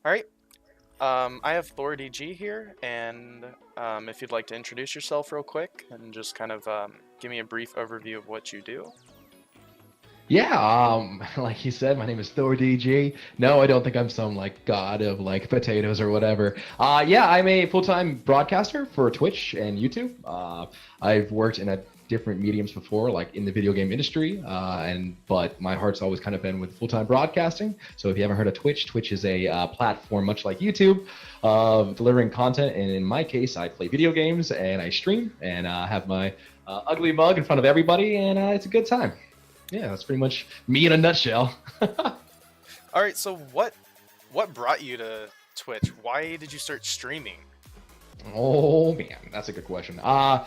All right. I have ThorDG here, and if you'd like to introduce yourself real quick and just kind of give me a brief overview of what you do. Yeah, like you said, my name is ThorDG. No, I don't think I'm some like god of like potatoes or whatever. Yeah, I'm a full-time broadcaster for Twitch and YouTube. I've worked in a different mediums before, like in the video game industry, but my heart's always kind of been with full-time broadcasting. So if you haven't heard of Twitch, Twitch is a platform much like YouTube of delivering content. And in my case, I play video games and I stream and have my ugly mug in front of everybody, and it's a good time. Yeah, that's pretty much me in a nutshell. All right. So what brought you to Twitch? Why did you start streaming? Oh man, that's a good question. Uh,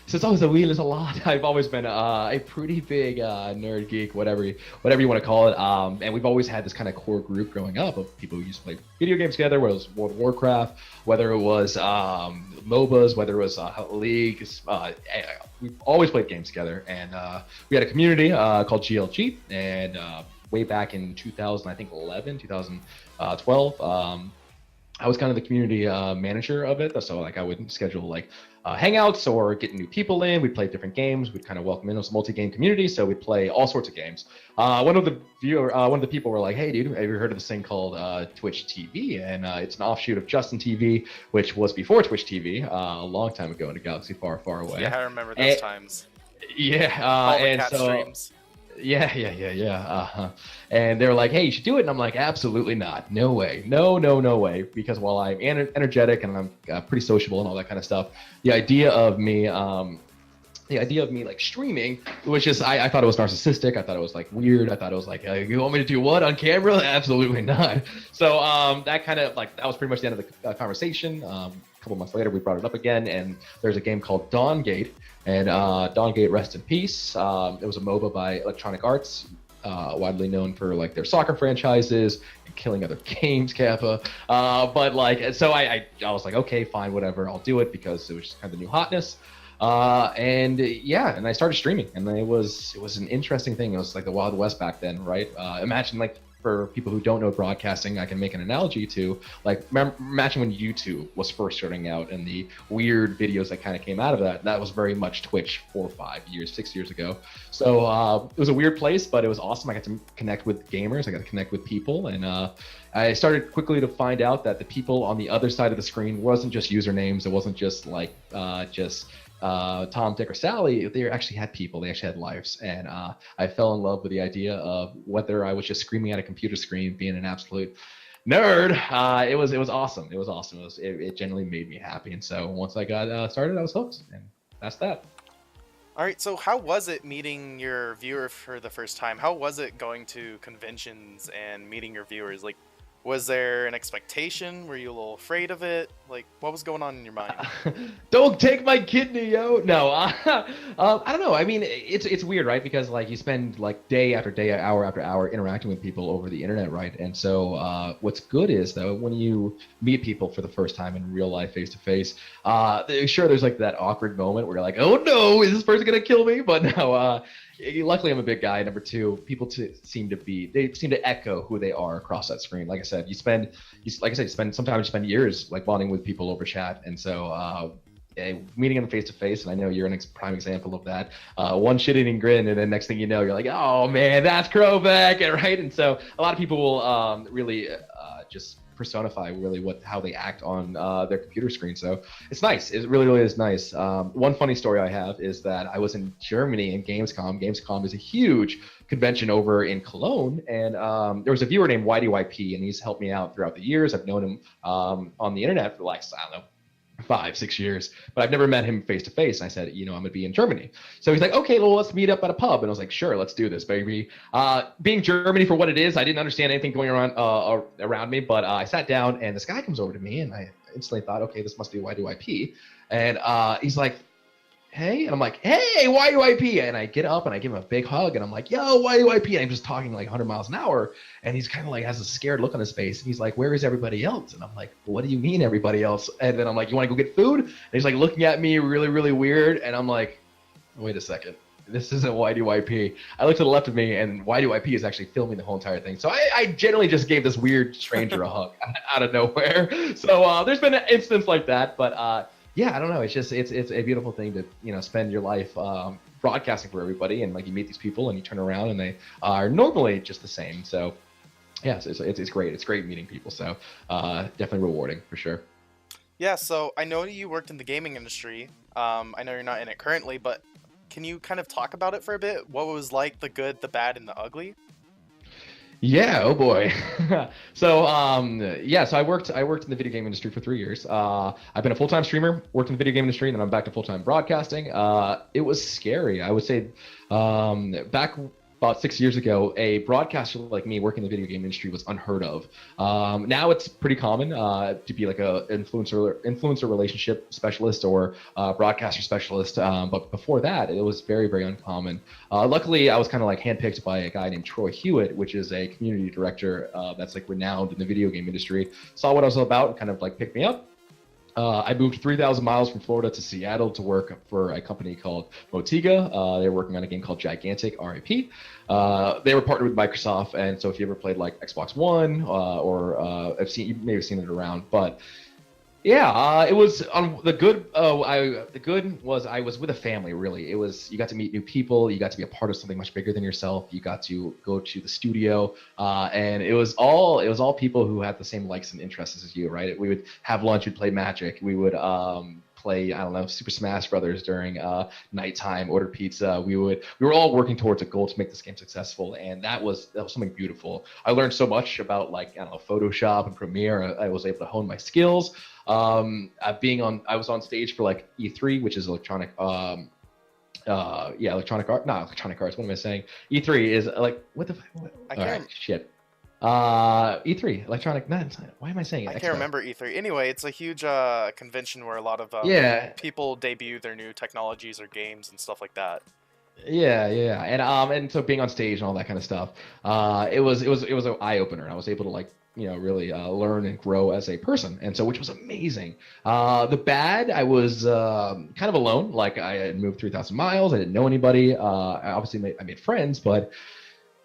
since I was a wheel is a lot, I've always been a pretty big nerd geek, whatever you want to call it. And we've always had this kind of core group growing up of people who used to play video games together, whether it was World of Warcraft, whether it was MOBAs, whether it was League. We've always played games together, and we had a community called GLG, and way back in 2000, I think 11, 2012. I was kind of the community manager of it, so like I would schedule like hangouts or get new people in. We'd play different games. We'd kind of welcome in this multi-game community, so we'd play all sorts of games. One of the people were like, "Hey, dude, have you heard of this thing called Twitch TV?" And it's an offshoot of Justin TV, which was before Twitch TV, a long time ago in a galaxy far, far away. Yeah, I remember those times. Yeah, All the and cat so streams. yeah. And they were like, "Hey, you should do it." And I'm like, "Absolutely not. No way. No way." Because while I'm energetic and I'm pretty sociable and all that kind of stuff, the idea of me, like streaming was just, I thought it was narcissistic. I thought it was like weird. I thought it was like, you want me to do what on camera? Absolutely not. So that kind of like, that was pretty much the end of the conversation. A couple months later, we brought it up again, and there's a game called Dawngate, and Dawngate, rest in peace. It was a MOBA by Electronic Arts, widely known for like their soccer franchises and killing other games, Kappa. But like, so I was like, okay, fine, whatever, I'll do it because it was just kind of the new hotness. And yeah, and I started streaming, and it was an interesting thing. It was like the Wild West back then, right? Imagine, like, for people who don't know broadcasting, I can make an analogy to like imagine when YouTube was first starting out and the weird videos that kind of came out of that. That was very much Twitch 4, 5 years, 6 years ago. So it was a weird place, but it was awesome. I got to connect with gamers. I got to connect with people, and I started quickly to find out that the people on the other side of the screen wasn't just usernames. It wasn't just like just Tom, Dick, or Sally. They actually had people. They actually had lives, and I fell in love with the idea of whether I was just screaming at a computer screen, being an absolute nerd. It was awesome. It was awesome. It genuinely made me happy. And so once I got started, I was hooked, and that's that. All right. So how was it meeting your viewer for the first time? How was it going to conventions and meeting your viewers? Like, was there an expectation? Were you a little afraid of it? Like, what was going on in your mind? Don't take my kidney, yo. No, I don't know. I mean, it's weird, right? Because like you spend like day after day, hour after hour interacting with people over the internet, right? And so what's good is though when you meet people for the first time in real life, face to face, sure there's like that awkward moment where you're like, oh no, is this person gonna kill me? But no, luckily I'm a big guy. Number two, people seem to echo who they are across that screen. Like I said, sometimes you spend years like bonding with people over chat, and so meeting them face to face, and I know you're an prime example of that. One shit-eating grin, and then next thing you know, you're like, oh man, that's Krovak, right? And so a lot of people will really just personify really how they act on their computer screen. So it's nice. It really is nice. One funny story I have is that I was in Germany in Gamescom. Gamescom is a huge convention over in Cologne, and there was a viewer named YDYP, and he's helped me out throughout the years. I've known him on the internet for like, I don't know, 5, 6 years, but I've never met him face to face. And I said, I'm gonna be in Germany. So he's like, okay, well, let's meet up at a pub. And I was like, sure, let's do this, baby. Being Germany for what it is, I didn't understand anything going around me, but I sat down, and this guy comes over to me, and I instantly thought, okay, this must be YDYP. And he's like, hey, and I'm like, hey, YDYP, and I get up and I give him a big hug, and I'm like, yo, YDYP, and I'm just talking like 100 miles an hour, and he's kind of like has a scared look on his face, and he's like, where is everybody else? And I'm like, what do you mean everybody else? And then I'm like, you want to go get food? And he's like looking at me really, really weird, and I'm like, wait a second, this isn't YDYP. I look to the left of me, and YDYP is actually filming the whole entire thing. So I generally just gave this weird stranger a hug out of nowhere. So there's been an instance like that, but yeah, I don't know. It's a beautiful thing to spend your life broadcasting for everybody, and like you meet these people, and you turn around, and they are normally just the same. So yeah, it's great. It's great meeting people. So definitely rewarding for sure. Yeah, so I know you worked in the gaming industry. I know you're not in it currently, but can you kind of talk about it for a bit? What was like the good, the bad, and the ugly? Yeah, oh boy. So yeah, so I worked in the video game industry for 3 years. I've been a full-time streamer, worked in the video game industry, and then I'm back to full-time broadcasting. It was scary. I would say back about 6 years ago, a broadcaster like me working in the video game industry was unheard of. Now it's pretty common to be like a influencer relationship specialist or broadcaster specialist. But before that, it was very, very uncommon. Luckily, I was kind of like handpicked by a guy named Troy Hewitt, which is a community director that's like renowned in the video game industry. Saw what I was about and kind of like picked me up. I moved 3,000 miles from Florida to Seattle to work for a company called Motiga. They were working on a game called Gigantic, RIP. They were partnered with Microsoft, and so if you ever played like Xbox One you may have seen it around, but yeah, it was on the good. The good was I was with a family. Really, it was you got to meet new people. You got to be a part of something much bigger than yourself. You got to go to the studio, and it was all people who had the same likes and interests as you. Right? We would have lunch. We'd play Magic. We would play I don't know Super Smash Brothers during nighttime. Order pizza. We were all working towards a goal to make this game successful, and that was something beautiful. I learned so much about like I don't know Photoshop and Premiere. I was able to hone my skills. I was on stage for like E3, which is electronic art, not electronic arts. What am I saying? E3 is like what the I all right, can't. shit. E3 electronic. Not, why am I saying I it? can't Expo. remember E3. Anyway, it's a huge convention where a lot of Yeah, people debut their new technologies or games and stuff like that. yeah, and so being on stage and all that kind of stuff, it was an eye opener. I was able to like really learn and grow as a person, and so which was amazing. The bad, I was kind of alone. Like I had moved 3,000 miles. I didn't know anybody. I made friends, but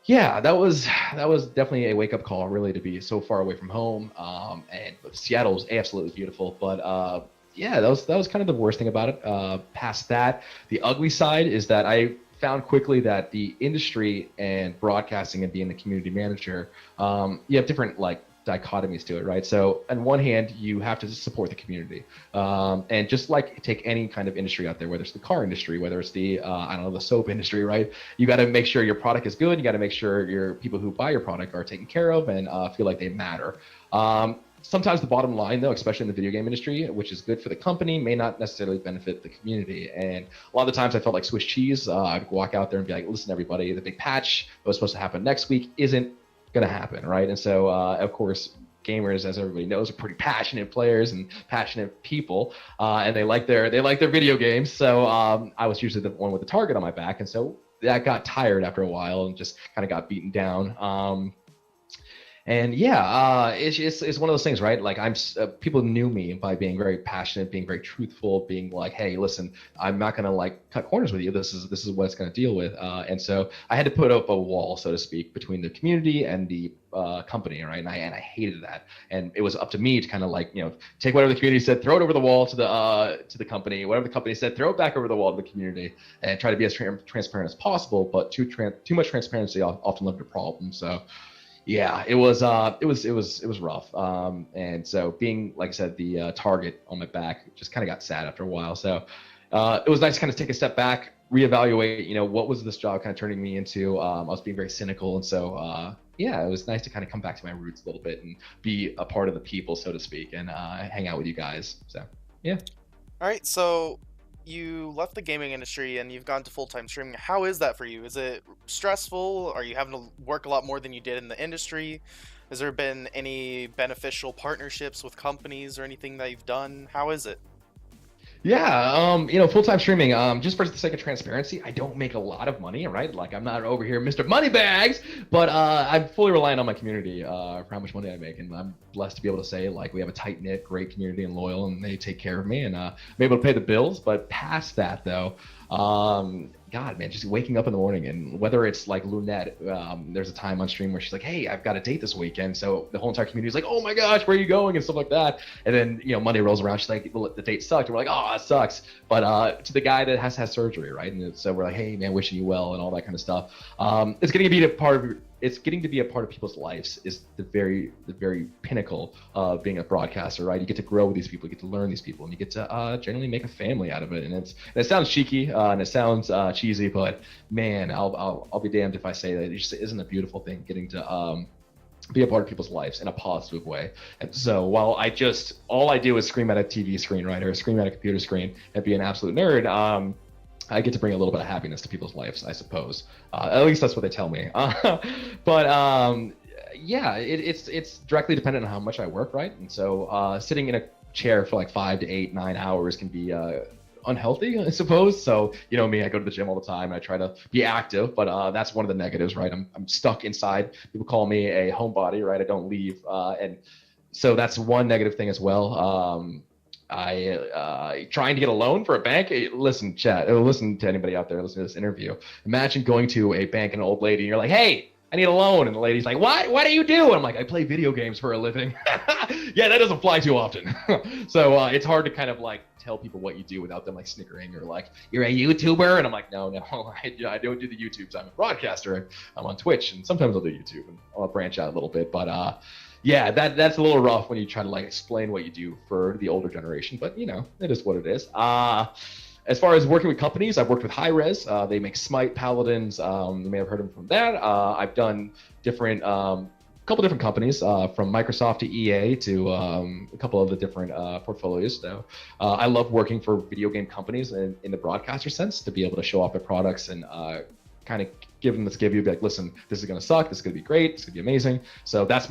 yeah, that was definitely a wake up call. Really, to be so far away from home. And Seattle was absolutely beautiful, but yeah, that was kind of the worst thing about it. Past that, the ugly side is that I found quickly that the industry and broadcasting and being the community manager, you have different like dichotomies to it, right? So on one hand, you have to support the community, and just like take any kind of industry out there, whether it's the car industry, whether it's the I don't know the soap industry, right? You got to make sure your product is good. You got to make sure your people who buy your product are taken care of and feel like they matter. Sometimes the bottom line, though, especially in the video game industry, which is good for the company, may not necessarily benefit the community. And a lot of the times I felt like Swiss cheese. I'd walk out there and be like, listen, everybody, the big patch that was supposed to happen next week isn't going to happen, right? And so, of course, gamers, as everybody knows, are pretty passionate players and passionate people, and they like their video games. So I was usually the one with the target on my back, and so that got tired after a while and just kind of got beaten down. And yeah, it's one of those things, right? Like people knew me by being very passionate, being very truthful, being like, hey, listen, I'm not gonna like cut corners with you. This is what it's gonna deal with. And so I had to put up a wall, so to speak, between the community and the company, right? And I hated that. And it was up to me to kind of like take whatever the community said, throw it over the wall to the company. Whatever the company said, throw it back over the wall to the community, and try to be as transparent as possible. But too much transparency often led to problems. So. Yeah, it was rough. And so being, like I said, the target on my back just kind of got sad after a while. So it was nice to kind of take a step back, reevaluate, what was this job kind of turning me into? I was being very cynical. And so, yeah, it was nice to kind of come back to my roots a little bit and be a part of the people, so to speak, and hang out with you guys. So, yeah. All right, so you left the gaming industry and you've gone to full-time streaming. How is that for you? Is it stressful? Are you having to work a lot more than you did in the industry? Has there been any beneficial partnerships with companies or anything that you've done? How is it? Yeah, full-time streaming, just for the sake of transparency, I don't make a lot of money, right? Like, I'm not over here Mr. Moneybags, but I'm fully reliant on my community for how much money I make, and I'm blessed to be able to say, like, we have a tight-knit, great community and loyal, and they take care of me, and I'm able to pay the bills. But past that, though, God, man, just waking up in the morning, and whether it's like Lunette, there's a time on stream where she's like, "Hey, I've got a date this weekend," so the whole entire community is like, "Oh my gosh, where are you going?" and stuff like that. And then Monday rolls around, she's like, "The date sucked," and we're like, "Oh, it sucks." But to the guy that has had surgery, right? And so we're like, "Hey, man, wishing you well," and all that kind of stuff. It's getting to be a part of it's getting to be a part of people's lives is the very pinnacle of being a broadcaster, right? You get to grow with these people, you get to learn these people, and you get to generally make a family out of it. And it sounds cheeky and it sounds cheesy, but man, I'll be damned if I say that it just isn't a beautiful thing getting to be a part of people's lives in a positive way. And so while all I do is scream at a TV screen, right, or scream at a computer screen and be an absolute nerd, I get to bring a little bit of happiness to people's lives, I suppose. At least that's what they tell me. But yeah, it's directly dependent on how much I work, right? And so sitting in a chair for like 5 to 8, 9 hours can be unhealthy, I suppose. So me, I go to the gym all the time and I try to be active, but that's one of the negatives, right? I'm stuck inside. People call me a homebody, right? I don't leave, and so that's one negative thing as well. I trying to get a loan for a bank. Listen, chat. Listen to anybody out there listening to this interview. Imagine going to a bank and an old lady, and you're like, "Hey, I need a loan," and the lady's like, What do you do?" And I'm like, "I play video games for a living." Yeah, that doesn't fly too often. So it's hard to kind of like tell people what you do without them like snickering or like, "You're a YouTuber," and I'm like, No, I don't do the YouTubes. I'm a broadcaster. I'm on Twitch, and sometimes I'll do YouTube, and I'll branch out a little bit, but. Yeah, that's a little rough when you try to like explain what you do for the older generation, but it is what it is. As far as working with companies, I've worked with High Res. They make Smite, Paladins. You may have heard of them from that. I've done couple different companies, from Microsoft to EA to a couple of the different portfolios. So I love working for video game companies in the broadcaster sense, to be able to show off their products and kind of give you, be like, "Listen, this is going to suck. This is going to be great. This is going to be amazing." So that's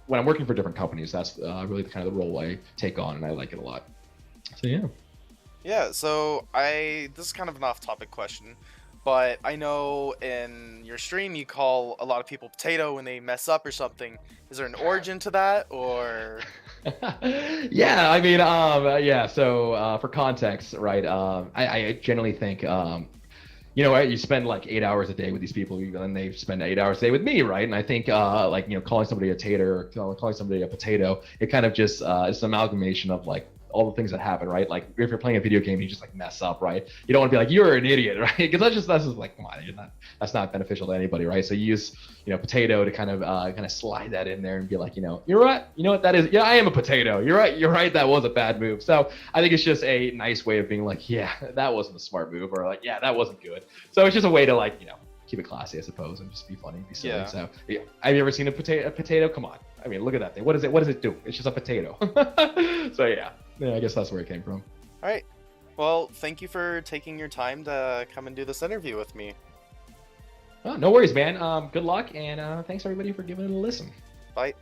when I'm working for different companies, that's really kind of the role I take on, and I like it a lot. So yeah. Yeah, so this is kind of an off-topic question, but I know in your stream you call a lot of people potato when they mess up or something. Is there an origin to that, or? Yeah, I mean, yeah. So for context, right? I generally think. You spend like 8 hours a day with these people, and they spend 8 hours a day with me, right? And I think, calling somebody a tater or calling somebody a potato, it kind of just it's an amalgamation of like all the things that happen, right? Like if you're playing a video game, you just like mess up, right? You don't want to be like, "You're an idiot," right? Because that's just like, come on, that's not beneficial to anybody, right? So you use potato to kind of slide that in there and be like, "You're right. You know what that is? Yeah, I am a potato. You're right. That was a bad move." So I think it's just a nice way of being like, "Yeah, that wasn't a smart move," or like, "Yeah, that wasn't good." So it's just a way to like keep it classy, I suppose, and just be funny, be silly. Yeah. So yeah. Have you ever seen a potato? Come on. I mean, look at that thing. What is it? What does it do? It's just a potato. So yeah, I guess that's where it came from. All right. Well, thank you for taking your time to come and do this interview with me. Oh, no worries, man. Good luck, and thanks everybody for giving it a listen. Bye.